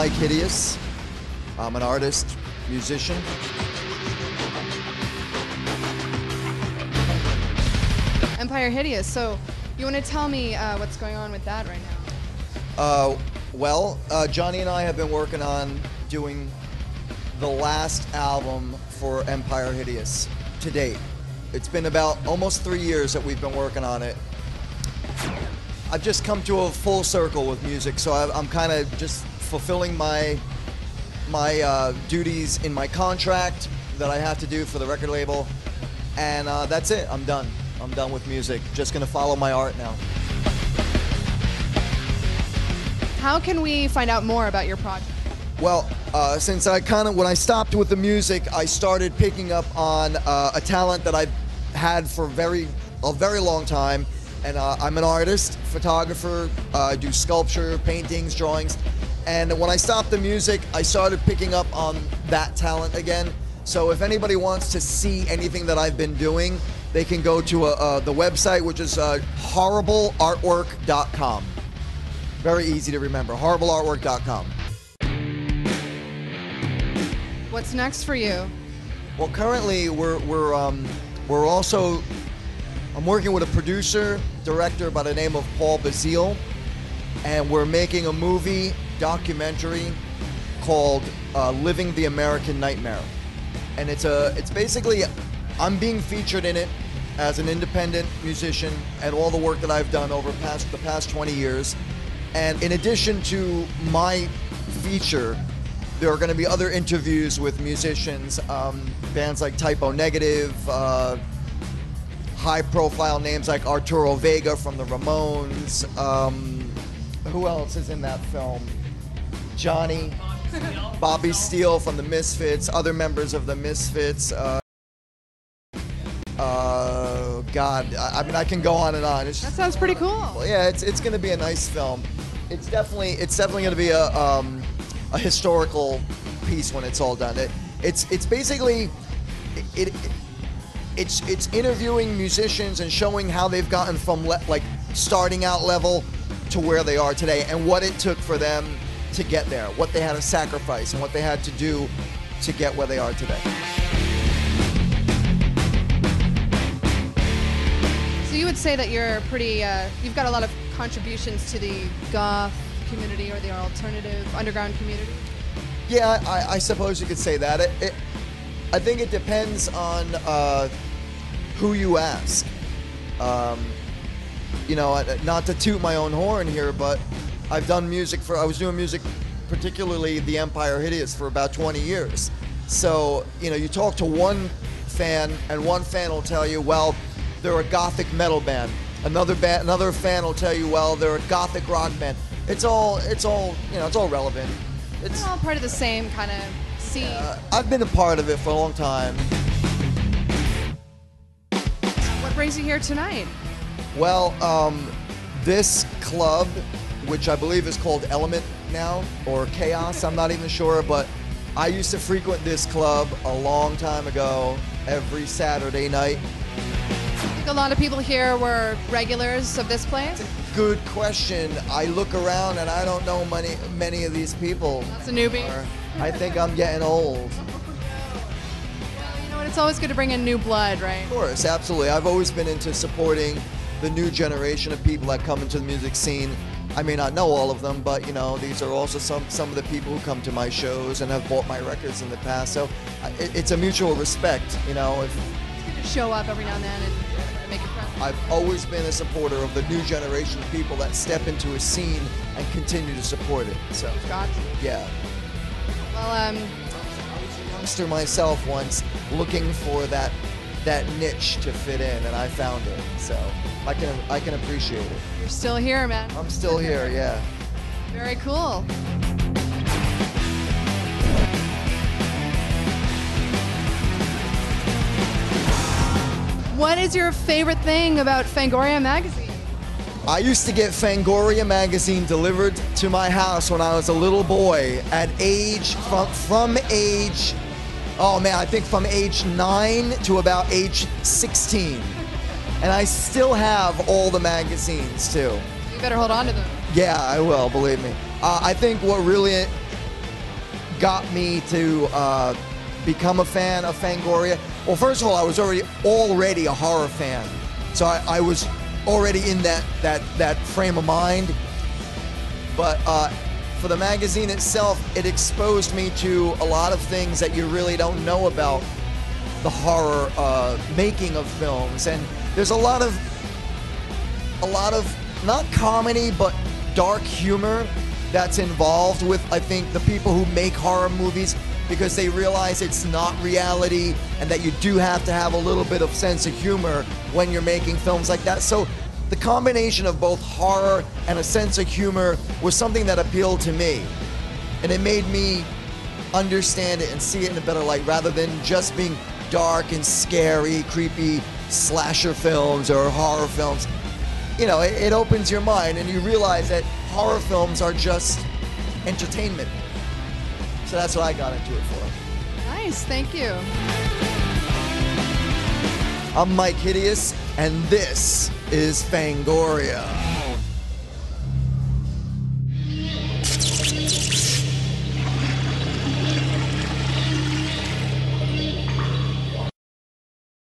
Myke Hideous. I'm an artist, musician. Empire Hideous. So, you want to tell me what's going on with that right now? Well, Johnny and I have been working on doing the last album for Empire Hideous to date. It's been about almost 3 years that we've been working on it. I've just come to a full circle with music, so I'm kind of just fulfilling my duties in my contract that I have to do for the record label, and that's it. I'm done. I'm done with music. Just gonna follow my art now. How can we find out more about your project? Well, since when I stopped with the music, I started picking up on a talent that I've had for a very long time. And I'm an artist, photographer, I do sculpture, paintings, drawings. And when I stopped the music, I started picking up on that talent again. So if anybody wants to see anything that I've been doing, they can go to the website, which is horribleartwork.com. Very easy to remember, horribleartwork.com. What's next for you? Well, currently I'm working with a producer, director by the name of Paul Bazile, and we're making a movie documentary called Living the American Nightmare. And it's basically, I'm being featured in it as an independent musician and all the work that I've done over the past 20 years. And in addition to my feature, there are going to be other interviews with musicians, bands like Typo Negative, high-profile names like Arturo Vega from the Ramones. Who else is in that film? Johnny, Bobby Steele from the Misfits, other members of the Misfits. God, I mean, I can go on and on. That sounds pretty cool. Well, yeah, it's going to be a nice film. It's definitely going to be a historical piece when it's all done. It's basically it's interviewing musicians and showing how they've gotten from like starting out level to where they are today, and what it took for them to get there, what they had to sacrifice, and what they had to do to get where they are today. So you would say that you're pretty, you've got a lot of contributions to the goth community or the alternative underground community? Yeah, I suppose you could say that. I think it depends on who you ask. You know, not to toot my own horn here, but I've done music I was doing music, particularly the Empire Hideous, for about 20 years. So, you know, you talk to one fan, and one fan will tell you, well, they're a gothic metal band. Another fan will tell you, well, they're a gothic rock band. It's all relevant. It's all part of the same kind of scene. I've been a part of it for a long time. What brings you here tonight? Well, this club, which I believe is called Element now, or Chaos, I'm not even sure, but I used to frequent this club a long time ago, every Saturday night. I think a lot of people here were regulars of this place? Good question. I look around and I don't know many of these people. That's a newbie. I think I'm getting old. Well, you know what? It's always good to bring in new blood, right? Of course, absolutely. I've always been into supporting the new generation of people that come into the music scene. I may not know all of them, but you know, these are also some of the people who come to my shows and have bought my records in the past. So it's a mutual respect, you know. It's good to show up every now and then and make a friend. I've always been a supporter of the new generation of people that step into a scene and continue to support it. So, gotcha. Yeah. Well, I was a youngster myself once, looking for that niche to fit in, and I found it. So I can appreciate it. You're still here, man. I'm still here, yeah. Very cool. What is your favorite thing about Fangoria magazine? I used to get Fangoria magazine delivered to my house when I was a little boy at age, from age, oh man, I think from age 9 to about age 16. And I still have all the magazines too. You better hold on to them. Yeah, I will, believe me. I think what really got me to become a fan of Fangoria? Well, first of all, I was already a horror fan, so I was already in that frame of mind. But for the magazine itself, it exposed me to a lot of things that you really don't know about the horror making of films, and there's a lot of not comedy but dark humor that's involved with, I think, the people who make horror movies, because they realize it's not reality and that you do have to have a little bit of sense of humor when you're making films like that. So the combination of both horror and a sense of humor was something that appealed to me, and it made me understand it and see it in a better light, rather than just being dark and scary, creepy slasher films or horror films. You know, it opens your mind and you realize that horror films are just entertainment. So that's what I got into it for. Nice, thank you. I'm Myke Hideous, and this is Fangoria.